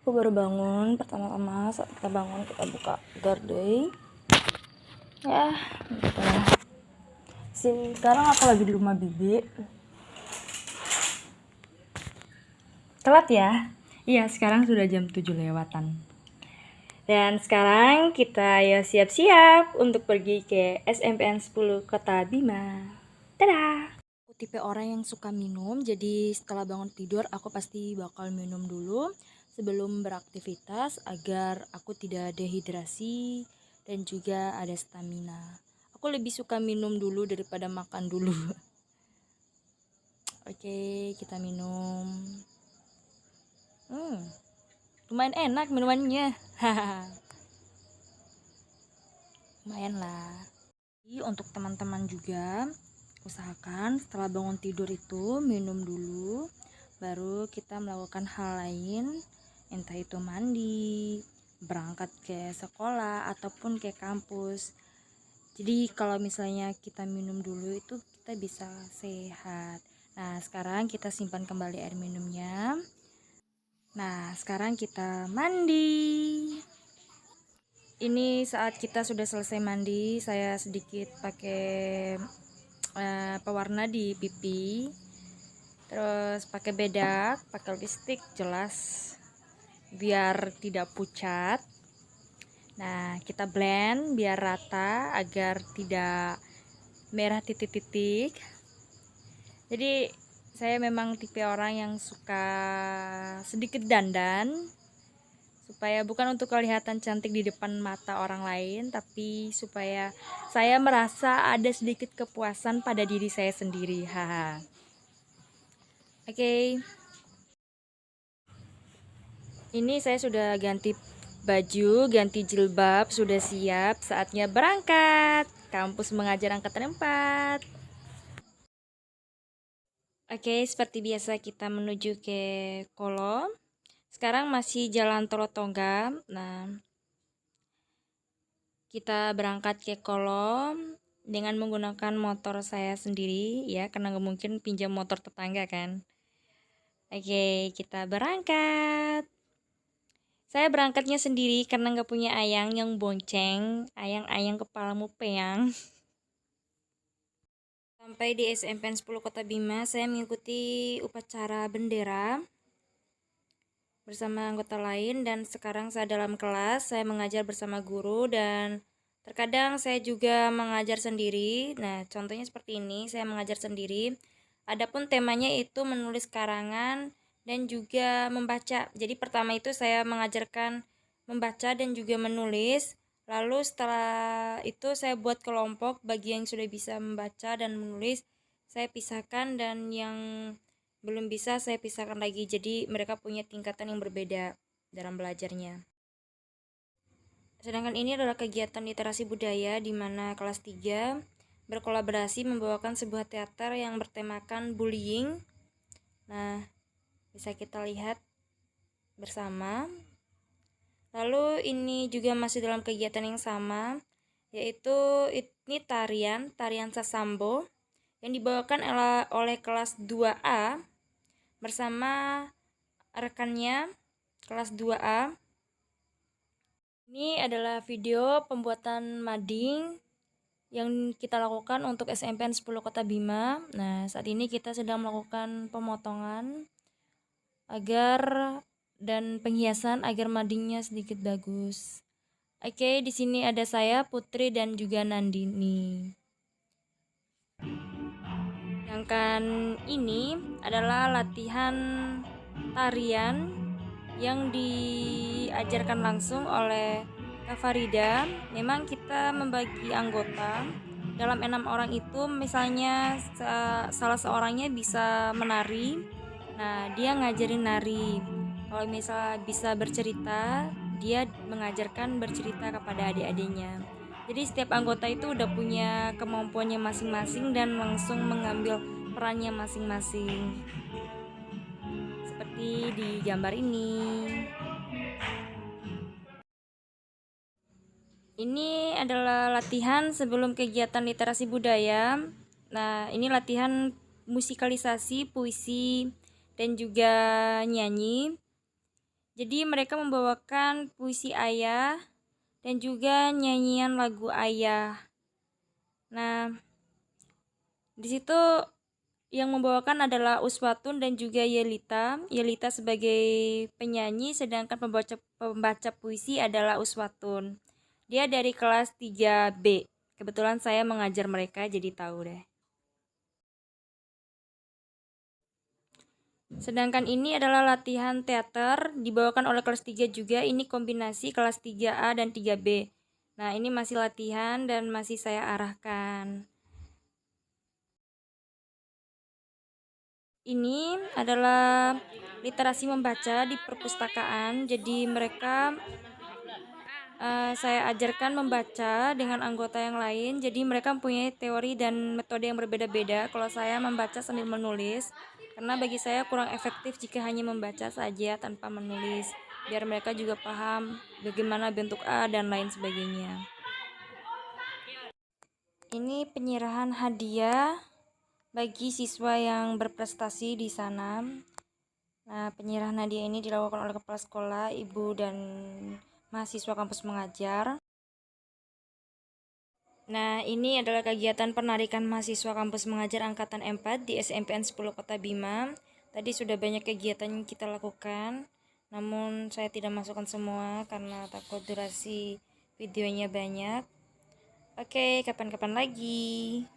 Aku baru bangun. Pertama-tama saat kita bangun, kita buka gardey ya gitu. Sekarang aku lagi di rumah bibi. Telat ya? Iya, sekarang sudah jam 7 lewatan. Dan sekarang kita ya siap-siap untuk pergi ke SMPN 10 Kota Bima. Dadah! Aku tipe orang yang suka minum, jadi setelah bangun tidur aku pasti bakal minum dulu sebelum beraktivitas agar aku tidak dehidrasi dan juga ada stamina. Aku lebih suka minum dulu daripada makan dulu. Oke, kita minum. Lumayan enak minumannya. Lumayan lah. Jadi untuk teman-teman juga, usahakan setelah bangun tidur itu minum dulu, baru kita melakukan hal lain, entah itu mandi, berangkat ke sekolah ataupun ke kampus. Jadi kalau misalnya kita minum dulu itu kita bisa sehat. Nah, sekarang kita simpan kembali air minumnya. Nah, sekarang kita mandi. Ini saat kita sudah selesai mandi, saya sedikit pakai pewarna di pipi, terus pakai bedak, pakai lipstick jelas biar tidak pucat. Nah, kita blend biar rata agar tidak merah titik-titik. Jadi saya memang tipe orang yang suka sedikit dandan, supaya bukan untuk kelihatan cantik di depan mata orang lain, tapi supaya saya merasa ada sedikit kepuasan pada diri saya sendiri. Haha. Oke. Ini saya sudah ganti baju, ganti jilbab, sudah siap, saatnya berangkat. Kampus mengajar angkatan 4. Oke, seperti biasa kita menuju ke Kolom. Sekarang masih jalan Tolotongga. Nah, kita berangkat ke Kolom dengan menggunakan motor saya sendiri ya, karena nggak mungkin pinjam motor tetangga kan. Oke, kita berangkat. Saya berangkatnya sendiri karena nggak punya ayang yang bonceng. Ayang-ayang kepalamu peang. Sampai di SMPN 10 Kota Bima, saya mengikuti upacara bendera bersama anggota lain, dan sekarang saya dalam kelas, saya mengajar bersama guru dan terkadang saya juga mengajar sendiri. Nah, contohnya seperti ini, saya mengajar sendiri. Adapun temanya itu menulis karangan dan juga membaca. Jadi pertama itu saya mengajarkan membaca dan juga menulis. Lalu setelah itu saya buat kelompok, bagi yang sudah bisa membaca dan menulis saya pisahkan, dan yang belum bisa saya pisahkan lagi. Jadi mereka punya tingkatan yang berbeda dalam belajarnya. Sedangkan ini adalah kegiatan literasi budaya di mana kelas 3 berkolaborasi membawakan sebuah teater yang bertemakan bullying. Nah, bisa kita lihat bersama. Lalu ini juga masih dalam kegiatan yang sama, yaitu ini tarian Sasambo yang dibawakan oleh kelas 2A bersama rekannya kelas 2A. Ini adalah video pembuatan mading yang kita lakukan untuk SMPN 10 Kota Bima. Nah, saat ini kita sedang melakukan pemotongan dan penghiasan agar madingnya sedikit bagus. Oke, di sini ada saya, Putri, dan juga Nandini. Sedangkan ini adalah latihan tarian yang diajarkan langsung oleh Kak Farida. Memang kita membagi anggota. Dalam 6 orang itu misalnya salah seorangnya bisa menari. Nah, dia ngajarin nari. Kalau misalnya bisa bercerita, dia mengajarkan bercerita kepada adik-adiknya. Jadi setiap anggota itu udah punya kemampuannya masing-masing dan langsung mengambil perannya masing-masing. Seperti di gambar ini. Ini adalah latihan sebelum kegiatan literasi budaya. Nah, ini latihan musikalisasi, puisi, dan juga nyanyi. Jadi mereka membawakan puisi ayah dan juga nyanyian lagu ayah. Nah, di situ yang membawakan adalah Uswatun dan juga Yelita. Yelita sebagai penyanyi, sedangkan pembaca puisi adalah Uswatun. Dia dari kelas 3B. Kebetulan saya mengajar mereka, jadi tahu deh. Sedangkan ini adalah latihan teater, dibawakan oleh kelas 3 juga. Ini kombinasi kelas 3A dan 3B. Nah, ini masih latihan dan masih saya arahkan. Ini adalah literasi membaca di perpustakaan. Jadi mereka saya ajarkan membaca dengan anggota yang lain. Jadi mereka mempunyai teori dan metode yang berbeda-beda. Kalau saya membaca sambil menulis, karena bagi saya kurang efektif jika hanya membaca saja tanpa menulis, biar mereka juga paham bagaimana bentuk A dan lain sebagainya. Ini penyerahan hadiah bagi siswa yang berprestasi di sana. Nah, penyerahan hadiah ini dilakukan oleh kepala sekolah, ibu, dan mahasiswa kampus mengajar. Nah, ini adalah kegiatan penarikan mahasiswa kampus mengajar angkatan 4 di SMPN 10 Kota Bima. Tadi sudah banyak kegiatan yang kita lakukan, namun saya tidak masukkan semua karena takut durasi videonya banyak. Oke, kapan-kapan lagi.